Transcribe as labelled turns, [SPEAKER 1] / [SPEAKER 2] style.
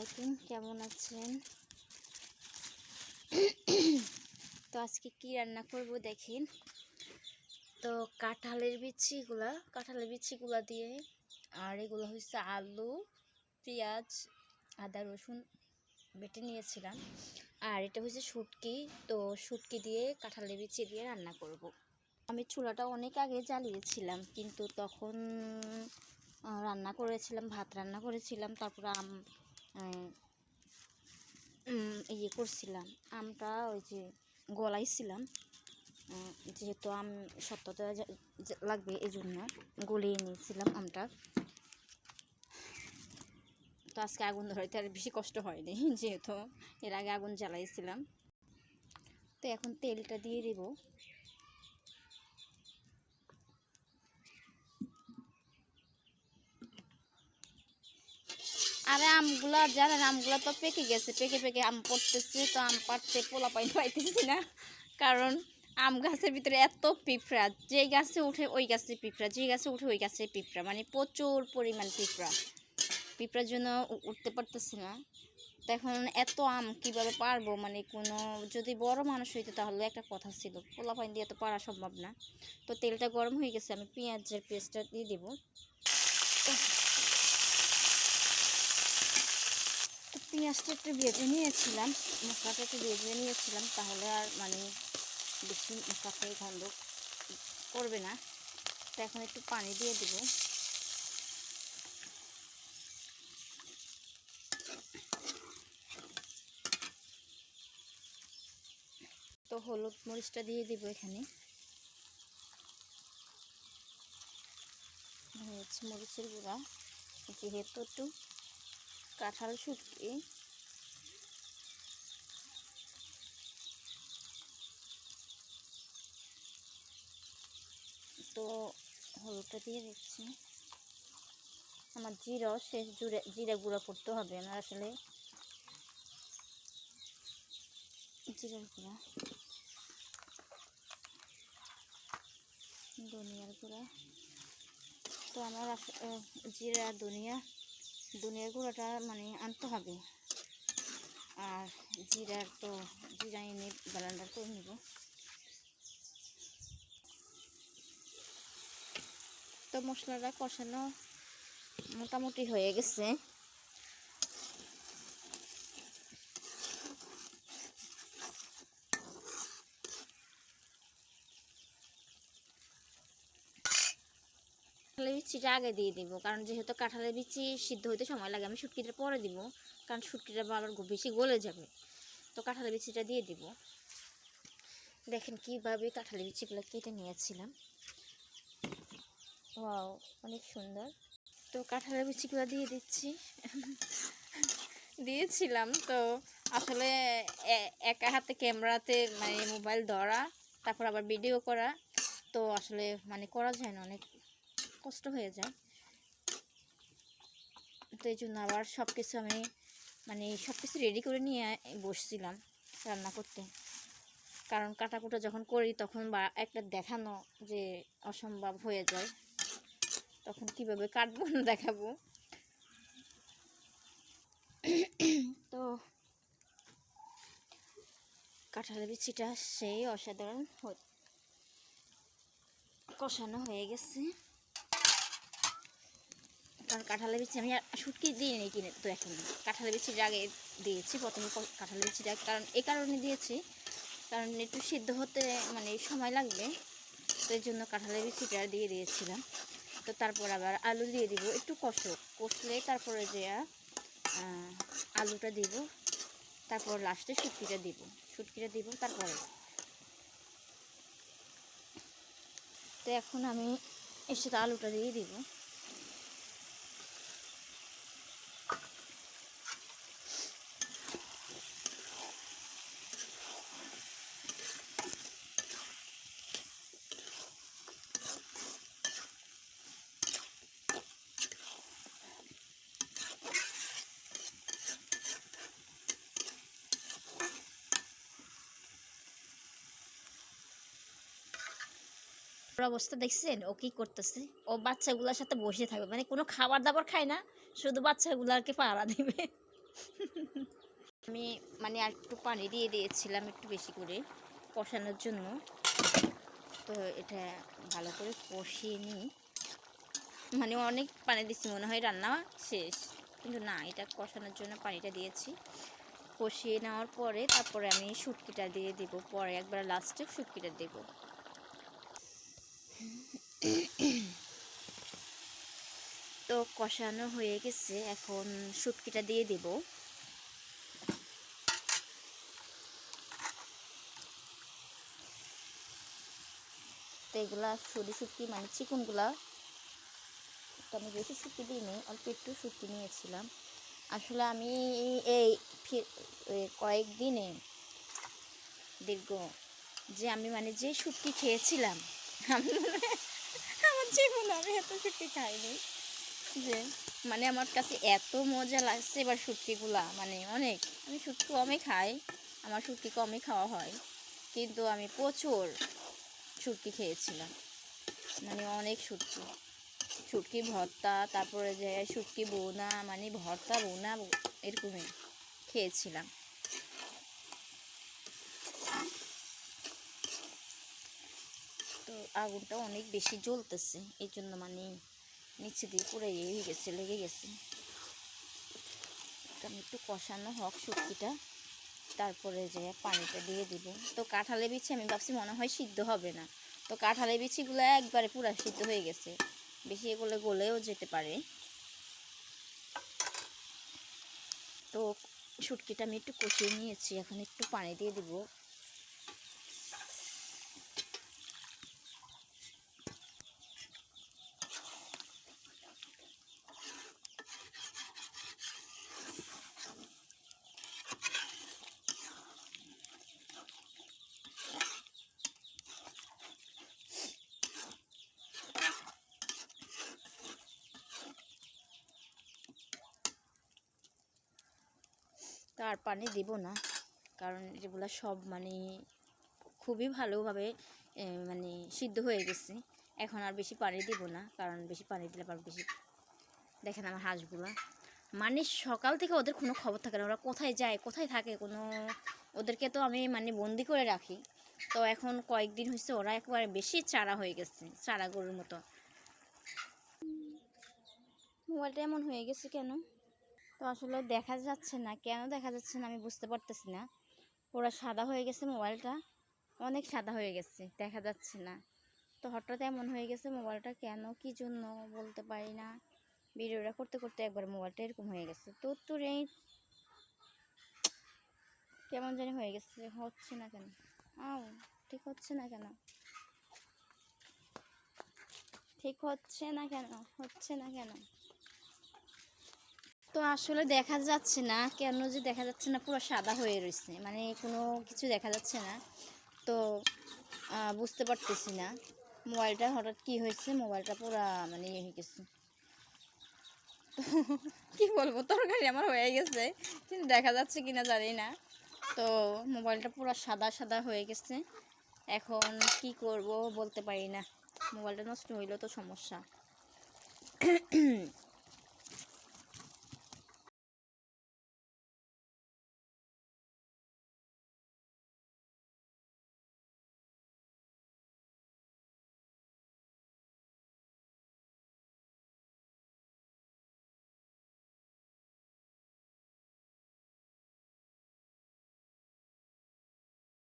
[SPEAKER 1] আলাইকুম, কেমন আছেন? তো আজকে কি রান্না করব দেখেন। তো কাঁঠালের বিচিগুলা দিয়ে, আর এগুলো হচ্ছে আলু, পেঁয়াজ, আদা রসুন বেটে নিয়েছিলাম। আর এটা হচ্ছে শুটকি। তো শুটকি দিয়ে কাঁঠালের বিচি দিয়ে রান্না করব। আমি চুলাটা অনেক আগে জ্বালিয়েছিলাম, কিন্তু তখন ভাত রান্না করেছিলাম। তারপর করছিলাম, আমটা ওই যে গলাইছিলাম, যেহেতু আম সত্যতা লাগবে এই জন্য গলিয়ে নিয়েছিলাম আমটা। তো আজকে আগুন ধরাইতে আর বেশি কষ্ট হয়নি, যেহেতু এর আগে আগুন জ্বালাইছিলাম। তো এখন তেলটা দিয়ে দিব। আরে আমগুলা তো পেকে গেছে, পেকে আম পড়তেছে। তো আম পাড়তে পোলা পাইতেছি না, কারণ আম গাছের ভিতরে এত পিঁপড়া, যে গাছে উঠে ওই গাছে পিঁপড়া, যে গাছে উঠে ওই গাছে পিঁপড়া, মানে প্রচুর পরিমাণ পিঁপড়ার জন্য উঠতে পারতেছি না। তো এখন এত আম কিভাবে পারবো, মানে যদি বড় মানুষ হইতো তাহলে একটা কথা ছিল, পোলা পাইন দিয়ে তো পারা সম্ভব না। তো তেলটা গরম হয়ে গেছে, আমি পেঁয়াজের পেস্টটা দিয়ে দেবো। তো পেঁয়াজটা একটু ভেজে নিয়েছিলাম, মশলাটা একটু ভেজে নিয়েছিলাম, তাহলে আর মানে বেশি মশলা খেয়ে গন্ধ করবে না। তো এখন একটু পানি দিয়ে দেব। তো হলুদ মরিচটা দিয়ে দিব এখানে, মরিচের গুঁড়া, যেহেতু একটু কাঁঠাল শুটকি। তো হলুদটা দিয়ে দিচ্ছি। আমার জিরাও শেষ, জিরা গুঁড়া করতে হবে আমার, আসলে জিরার গুঁড়া, ধনিয়ার গুঁড়া। তো আমার জিরা ধনিয়ার গুঁড়াটা মানে আনতে হবে, আর জিরা এনে ব্লেন্ডার করে নেব। তো মশলাটা কষানো মোটামুটি হয়ে গেছে। কাঁঠালের বিচিটা আগে দিয়ে দিব, কারণ যেহেতু কাঁঠালের বিচি সিদ্ধ হইতে সময় লাগে। আমি শুটকিটা পরে দিব, কারণ শুটকিটা আবার বেশি গলে যাবে। তো কাঁঠালের বিচিটা দিয়ে দিব। দেখেন কিভাবে কাঁঠালের বিচিগুলো কেটে নিয়েছিলাম। ওয়াও, অনেক সুন্দর। তো কাঁঠালের বিচিগুলো দিয়ে দিয়েছিলাম। তো আসলে একা হাতে ক্যামেরাতে মানে মোবাইল ধরা, তারপর আবার ভিডিও করা, তো আসলে মানে করা যায় না, অনেক কষ্ট হয়ে যায়। তো এই জন্য আবার সব কিছু রেডি করে নিয়ে বসছিলাম রান্না করতে, কারণ কাটাকুটা যখন করি তখন একটা দেখানো যে অসম্ভব হয়ে যায়, তখন কিভাবে কাটবো না দেখাবো। তো কাঁঠালের বিচিটা সেই অসাধারণ কষানো হয়ে গেছে। কারণ কাঁঠালের বিচি আমি শুটকি দিয়ে নিই কিনে, তো এখন কাঁঠালের বিচিটা আগে দিয়েছি প্রথমে। কাঁঠালের বিচিটা এই কারণে দিয়েছি, কারণ একটু সিদ্ধ হতে মানে সময় লাগবে, তো এই জন্য কাঁঠালের বিচিটা দিয়ে দিয়েছিলাম। তো তারপর আবার আলু দিয়ে দিব, একটু কষলে তারপরে যে আলুটা দিব, তারপর লাস্টে শুটকিটা দিব তারপরে। তো এখন আমি এর সাথে আলুটা দিয়ে দিব। অবস্থা দেখছেন ও কি করতেছে? ও বাচ্চাগুলোর সাথে বসে থাকবে, মানে কোনো খাবার দাবার খায় না, শুধু বাচ্চাগুলাকে পাহারা দিবে। আমি মানে আর একটু পানি দিয়ে দিয়েছিলাম একটু বেশি করে কষানোর জন্য। তো এটা ভালো করে কষিয়ে নিই। মানে অনেক পানি দিচ্ছি মনে হয় রান্না শেষ, কিন্তু না, এটা কষানোর জন্য পানিটা দিয়েছি। কষিয়ে নেওয়ার পরে তারপরে আমি শুটকিটা দিয়ে দিব, পরে একবার লাস্টে শুটকিটা দেব। তো কষানো হয়ে গেছে, এখন শুটকিটা দিয়ে দেব। তো এগুলা সরু শুটকি মানে চিকনগুলা, তো আমি বেশি শুটকি দিইনি, অল্প একটু শুটকি নিয়েছিলাম। আসলে আমি এই কয়েকদিনে দীর্ঘ যে আমি মানে যে শুটকি খেয়েছিলাম, আমি আমার জীবনে আমি এত শুটকি খাইনি। যে মানে আমার কাছে এত মজা লাগছে এবার শুটকিগুলা, মানে অনেক। আমি শুটকি কমই খাই, আমার শুটকি কমই খাওয়া হয়, কিন্তু আমি প্রচুর শুটকি খেয়েছিলাম, মানে অনেক শুটকি। শুটকি ভর্তা, তারপরে যে শুটকি বোনা, মানে ভর্তা বোনা এরকমই খেয়েছিলাম। তো আগুনটা অনেক বেশি জ্বলতেছে, এই জন্য মানে নিচে দিয়ে পুরো ইয়ে হয়ে গেছে, লেগে গেছে। আমি একটু কষানো হোক শুটকিটা, তারপরে যে পানিটা দিয়ে দিব। তো কাঁঠালের বিচি আমি ভাবছি মনে হয় সিদ্ধ হবে না, তো কাঁঠালের বিচিগুলো একবারে পুরো সিদ্ধ হয়ে গেছে, বেশি এগুলো গলেও যেতে পারে। তো শুটকিটা আমি একটু কষিয়ে নিয়েছি, এখন একটু পানি দিয়ে দিব। তো আর পানি দিব না, কারণ এগুলো সব মানে খুবই ভালোভাবে মানে সিদ্ধ হয়ে গেছে। এখন আর বেশি পানি দিব না, কারণ বেশি পানি দিলে আবার বেশি, দেখেন আমার হাঁসগুলা মানে সকাল থেকে ওদের কোনো খবর থাকে না, ওরা কোথায় যায় কোথায় থাকে কোনো, ওদেরকে তো আমি মানে বন্দি করে রাখি। তো এখন কয়েকদিন হয়েছে ওরা একেবারে বেশি চারা হয়ে গেছে, চারা গরুর মতো। মোবাইলটা এমন হয়ে গেছে কেন? তো আসলে দেখা যাচ্ছে না, কেন দেখা যাচ্ছে না আমি বুঝতে পারতেছি না। পুরো সাদা হয়ে গেছে মোবাইলটা, অনেক সাদা হয়ে গেছে, দেখা যাচ্ছে না। তো হঠাৎ এমন হয়ে গেছে মোবাইলটা, কেন কি জন্য বলতে পারি না। ভিডিওটা করতে করতে একবার মোবাইলটা এরকম হয়ে গেছে, তো এই কেমন জানি হয়ে গেছে, হচ্ছে না কেন? আও, ঠিক হচ্ছে না কেন? ঠিক হচ্ছে না কেন? হচ্ছে না কেন? তো আসলে দেখা যাচ্ছে না কেন, যে দেখা যাচ্ছে না, পুরো সাদা হয়ে রয়েছে, মানে কোনো কিছু দেখা যাচ্ছে না। তো বুঝতে পারতেছি না মোবাইলটা হঠাৎ কি হয়েছে, মোবাইলটা পুরো মানে ইয়ে হয়ে গেছে। কি বলবো, তরকারি আমার হয়ে গেছে, কিন্তু দেখা যাচ্ছে কিনা জানি না। তো মোবাইলটা পুরো সাদা সাদা হয়ে গেছে, এখন কি করব বলতে পারি না। মোবাইলটা নষ্ট হইলেও তো সমস্যা।